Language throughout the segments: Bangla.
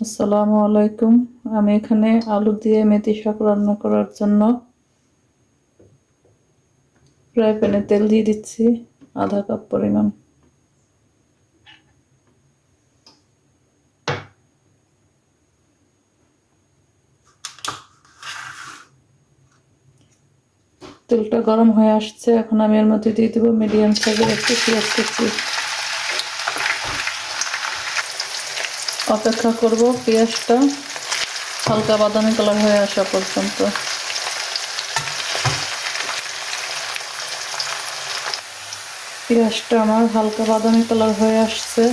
আসসালামু আলাইকুম। আমি এখানে আলু দিয়ে মেথি শাক রান্না করার জন্য ফ্রাই প্যানে তেল দিয়ে দিচ্ছি আধা কাপ পরিমাণ। তেলটা গরম হয়ে আসছে, এখন আমি এর মধ্যে দিয়ে দেবো মিডিয়াম সাইজের একটু পেঁয়াজ কুচি। অপেক্ষা করব পেঁয়াজটা হালকা বাদামি কালার হয়ে আসা পর্যন্ত। পেঁয়াজটা আমার হালকা বাদামি কালার হয়ে আসছে।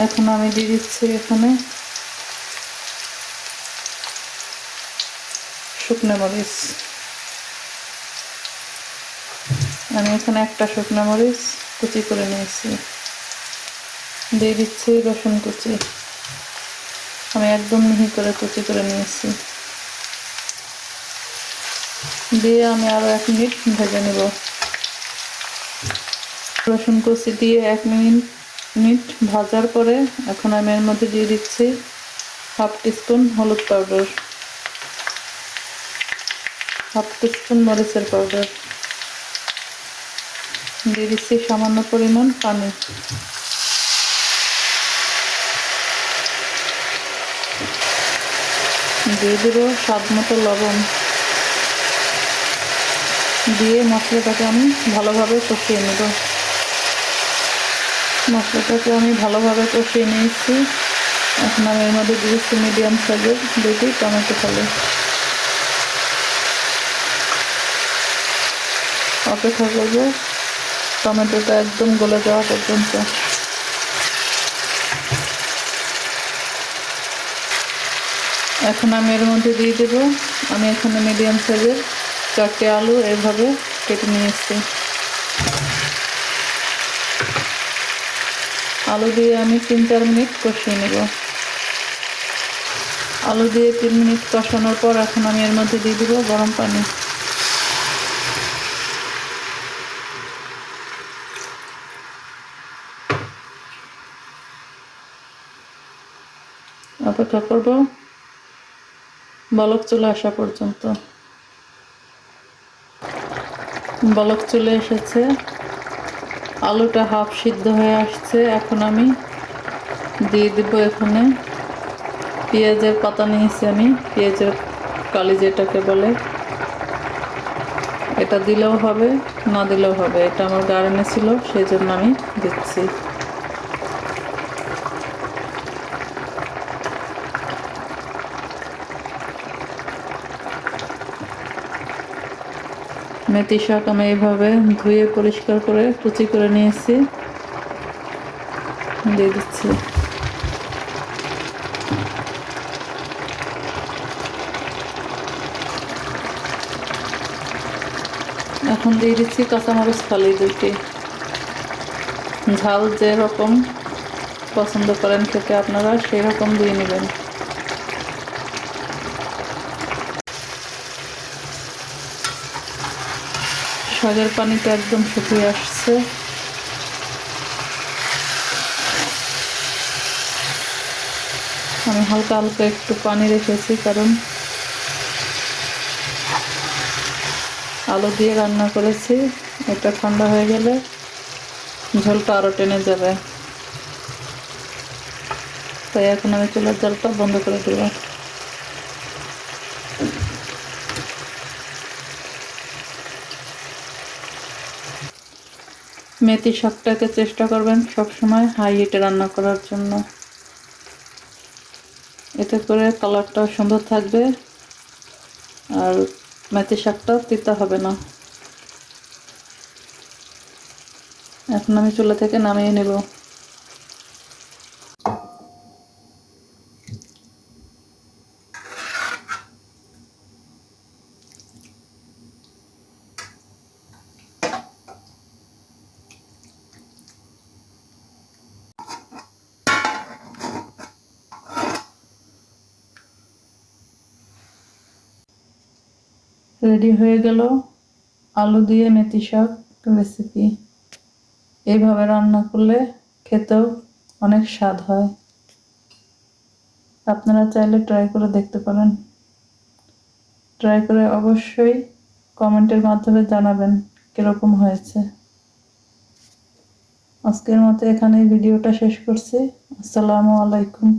এখন আমি দিয়ে দিচ্ছি এখানে শুকনো মরিচ। আমি এখানে একটা শুকনো মরিচ কুচি করে নিয়েছি। দিয়ে দিচ্ছি রসুন কুচি, আমি একদম মিহি করে কুচি করে নিয়েছি। দিয়ে আমি আরো 1 মিনিট ভেজে নেব। রসুন কুচি দিয়ে 1 মিনিট ভাজার পরে এখন আমি এর মধ্যে দিয়ে দিচ্ছি হাফ টিস্পুন হলুদ পাউডার, হাফ টিস্পুন মরিচের পাউডার, দিয়ে দিচ্ছি সামান্য পরিমাণ পানি। দিয়ে দেব স্বাদ মতো লবণ। দিয়ে মশলাটাকে আমি ভালোভাবে কষিয়ে নেব। মশলাটাকে আমি ভালোভাবে কষিয়ে নিয়েছি। এখন আমি এর মধ্যে দিয়েছি মিডিয়াম সাইজের 2টি টমেটো ফেলে। অপেক্ষা করব টমেটোটা একদম গলে যাওয়া পর্যন্ত। এখন আমি এর মধ্যে দিয়ে দেব, আমি এখানে মিডিয়াম সাইজের 4টে আলু এভাবে কেটে নিয়েছি। আলু দিয়ে আমি 3-4 মিনিট কষিয়ে নেব। আলু দিয়ে 3 মিনিট কষানোর পর এখন আমি এর মধ্যে দিয়ে দেব গরম পানি। অপেক্ষা করব বলক চলে আসা পর্যন্ত। বলক চলে এসেছে, আলুটা হাফ সিদ্ধ হয়ে আসছে। এখন আমি দিয়ে দেব এখানে পেঁয়াজের পাতা নিয়েছি, আমি পেঁয়াজের কালি যেটাকে বলে, এটা দিলেও হবে না দিলেও হবে, এটা আমার গার্ডেনে ছিল সেই জন্য আমি দিচ্ছি। মেথি শাক আমি এইভাবে ধুয়ে পরিষ্কার করে কুচি করে নিয়েছি, দিয়ে দিচ্ছি। এখন দিয়ে দিচ্ছি কাঁচামরিচ ফালি 2টি। ঝাল যেরকম পছন্দ করেন খেতে আপনারা সেই রকম দিয়ে নেবেন। শাকের পানিটা একদম শুকিয়ে আসছে। আমি হালকা হালকা একটু পানি রেখেছি, কারণ আলু দিয়ে রান্না করেছি, এটা ঠান্ডা হয়ে গেলে ঝোলটা আরও টেনে যাবে। তাই এখন আমি চুলার জালটা বন্ধ করে দেব। মেথি শাকটাকে চেষ্টা করবেন সবসময় হাই হিটে রান্না করার জন্য, এতে করে কালারটা সুন্দর থাকবে আর মেথি শাকটা তিতা হবে না। এখন আমি চুলা থেকে নামিয়ে নেব। রেডি হয়ে গেল আলু দিয়ে মেথি শাক রেসিপি। এইভাবে রান্না করলে খেতেও অনেক স্বাদ হয়। আপনারা চাইলে ট্রাই করে দেখতে পারেন। ট্রাই করে অবশ্যই কমেন্টের মাধ্যমে জানাবেন কিরকম হয়েছে। আজকের মতো এখানেই ভিডিওটা শেষ করছি। আসসালামু আলাইকুম।